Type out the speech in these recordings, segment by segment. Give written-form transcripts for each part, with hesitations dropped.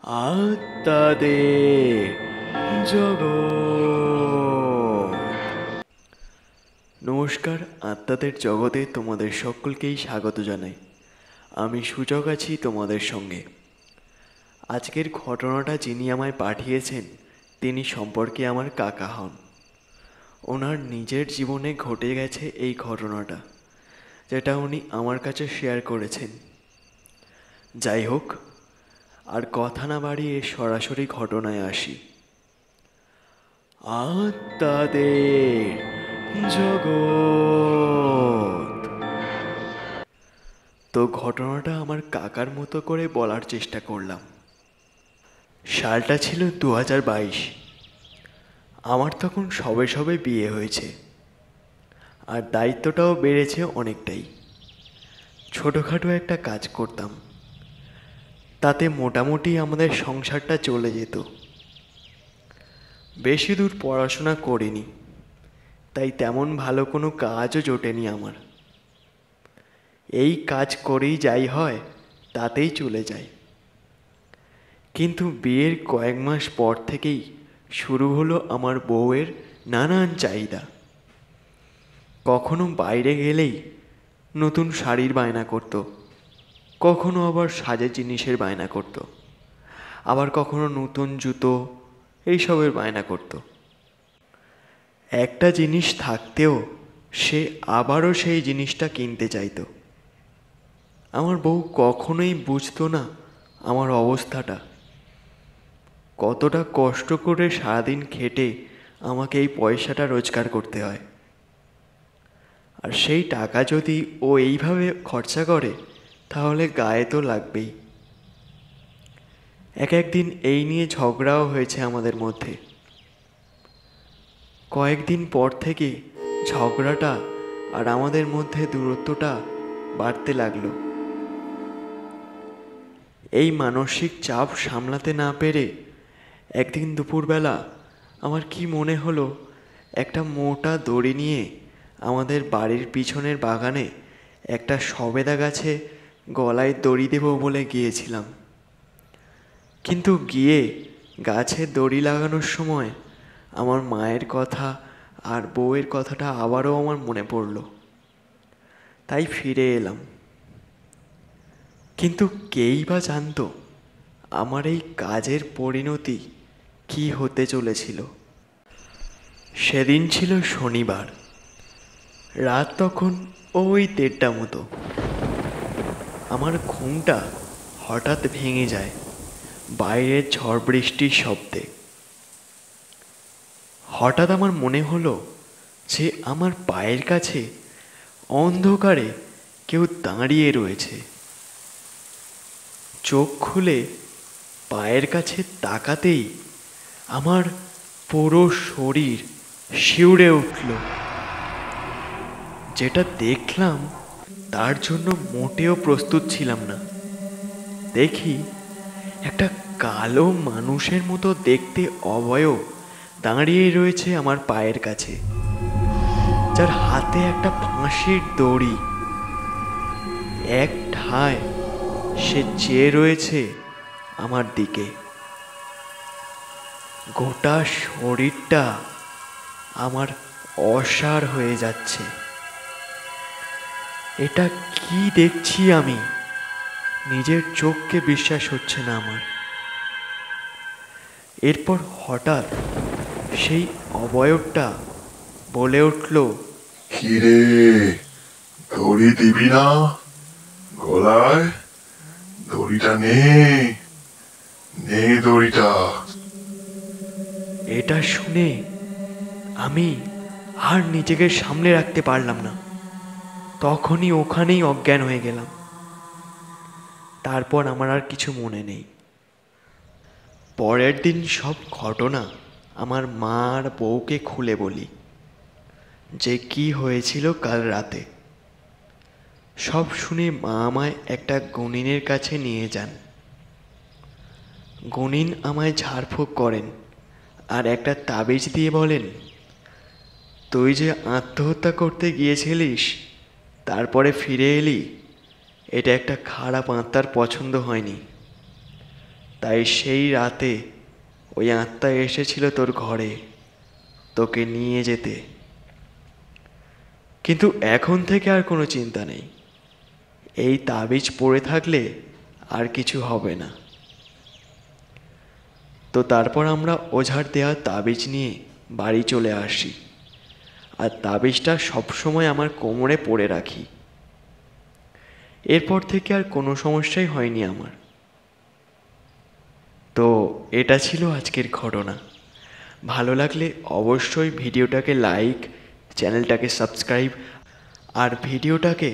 আত্মাদের জগৎ। নমস্কার, আত্মাদের জগতে তোমাদের সকলকেই স্বাগত জানাই। আমি সুযোগ আছি তোমাদের সঙ্গে। আজকের ঘটনাটা যিনি আমায় পাঠিয়েছেন তিনি সম্পর্কে আমার কাকা হন। ওনার নিজের জীবনে ঘটে গেছে এই ঘটনাটা, যেটা উনি আমার কাছে শেয়ার করেছেন। যাই হোক, আর কথা না বাড়িয়ে সরাসরি ঘটনায় আসি। আত্মাদের জগৎ। তো ঘটনাটা আমার কাকার মতো করে বলার চেষ্টা করলাম। সালটা ছিল 2022। আমার তখন সবে সবে বিয়ে হয়েছে, আর দায়িত্বটাও বেড়েছে অনেকটাই। ছোটোখাটো একটা কাজ করতাম, তাতে মোটামুটি আমাদের সংসারটা চলে যেত। বেশি দূর পড়াশোনা করিনি, তাই তেমন ভালো কোনো কাজও জোটেনি আমার। এই কাজ করেই যাই হয় তাতেই চলে যায়। কিন্তু বিয়ের কয়েক মাস পর থেকেই শুরু হলো আমার বউয়ের নানান চাহিদা। কখনো বাইরে গেলেই নতুন শাড়ির বায়না করত, কখনো আবার সাজের জিনিসের বায়না করত, আবার কখনো নতুন জুতো এইসবের বায়না করত। একটা জিনিস থাকতেও সে আবারও সেই জিনিসটা কিনতে চাইতো। আমার বউ কখনোই বুঝতো না আমার অবস্থাটা, কতটা কষ্ট করে সারাদিন খেটে আমাকে এই পয়সাটা রোজগার করতে হয়। আর সেই টাকা যদি ও এইভাবে খরচা করে তাহলে গায়ে তো লাগবেই। একদিন এই নিয়ে ঝগড়াও হয়েছে আমাদের মধ্যে। কয়েকদিন পর থেকে ঝগড়াটা আর আমাদের মধ্যে দূরত্বটা বাড়তে লাগলো। এই মানসিক চাপ সামলাতে না পেরে একদিন দুপুরবেলা আমার কি মনে হলো, একটা মোটা দড়ি নিয়ে আমাদের বাড়ির পিছনের বাগানে একটা সবেদা গাছে গলায় দড়ি দেব বলে গিয়েছিলাম। কিন্তু গিয়ে গাছে দড়ি লাগানোর সময় আমার মায়ের কথা আর বউয়ের কথাটা আবারও আমার মনে পড়ল, তাই ফিরে এলাম। কিন্তু কেই বা জানতো আমার এই কাজের পরিণতি কি হতে চলেছিল। সেদিন ছিল শনিবার, রাত তখন ওই 1:30 মতো। আমার ঘুমটা হঠাৎ ভেঙে যায় বাইরের ঝড় বৃষ্টির শব্দে। হঠাৎ আমার মনে হলো যে আমার পায়ের কাছে অন্ধকারে কেউ দাঁড়িয়ে রয়েছে। চোখ খুলে পায়ের কাছে তাকাতেই আমার পুরো শরীর শিউরে উঠল। যেটা দেখলাম তার জন্য মোটেও প্রস্তুত ছিলাম না। দেখি একটা কালো মানুষের মতো দেখতে অবয়ব দাঁড়িয়ে রয়েছে আমার পায়ের কাছে, যার হাতে একটা ফাঁসির দড়ি। এক ঠায় সে চেয়ে রয়েছে আমার দিকে। গোটা শরীরটা আমার অসাড় হয়ে যাচ্ছে। এটা কি দেখছি আমি, নিজের চোখকে বিশ্বাস হচ্ছে না আমার। এরপর হঠাৎ সেই অবয়বটা বলে উঠল, কিরে, দড়ি দিবি না? গলায় দড়িটা নে, নে দড়িটা। এটা শুনে আমি আর নিজেকে সামলে রাখতে পারলাম না। তখনই ওখানেই অজ্ঞান হয়ে গেলাম। তারপর আমার আর কিছু মনে নেই। পরের দিন সব ঘটনা আমার মা আর বউকে খুলে বলি, যে কি হয়েছিল কাল রাতে। সব শুনে মা আমায় একটা গুনিনের কাছে নিয়ে যান। গুনিন আমায় ঝাড়ফুঁক করেন আর একটা তাবিজ দিয়ে বলেন, তুই যে আত্মহত্যা করতে গিয়েছিলিস তারপরে ফিরে এলি, এটা একটা খারাপ আত্মার পছন্দ হয়নি, তাই সেই রাতে ওই আত্মা এসেছিল তোর ঘরে তোকে নিয়ে যেতে। কিন্তু এখন থেকে আর কোনো চিন্তা নেই, এই তাবিজ পড়ে থাকলে আর কিছু হবে না। তো তারপর আমরা ওঝার দেওয়া তাবিজ নিয়ে বাড়ি চলে আসি, আর তাবিজটা সবসময় আমার কোমরে পরে রাখি। এরপর থেকে আর কোনো সমস্যাই হয়নি আমার। তো এটা ছিল আজকের ঘটনা। ভালো লাগলে অবশ্যই ভিডিওটাকে লাইক, চ্যানেলটাকে সাবস্ক্রাইব, আর ভিডিওটাকে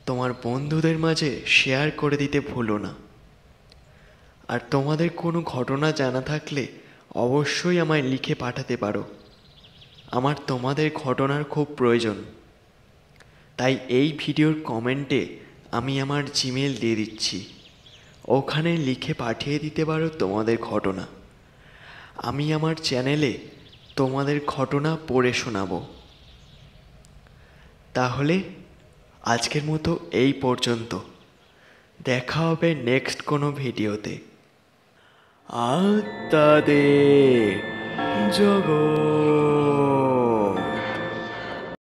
তোমার বন্ধুদের মাঝে শেয়ার করে দিতে ভুলো না। আর তোমাদের কোনো ঘটনা জানা থাকলে অবশ্যই আমায় লিখে পাঠাতে পারো। আমার তোমাদের ঘটনার খুব প্রয়োজন, তাই এই ভিডিওর কমেন্টে আমি আমার জিমেল দিয়ে দিচ্ছি, ওখানে লিখে পাঠিয়ে দিতে পারো তোমাদের ঘটনা। আমি আমার চ্যানেলে তোমাদের ঘটনা পড়ে শোনাবো। তাহলে আজকের মতো এই পর্যন্ত, দেখা হবে নেক্সট কোনো ভিডিওতে। আত্মাদের জগৎ।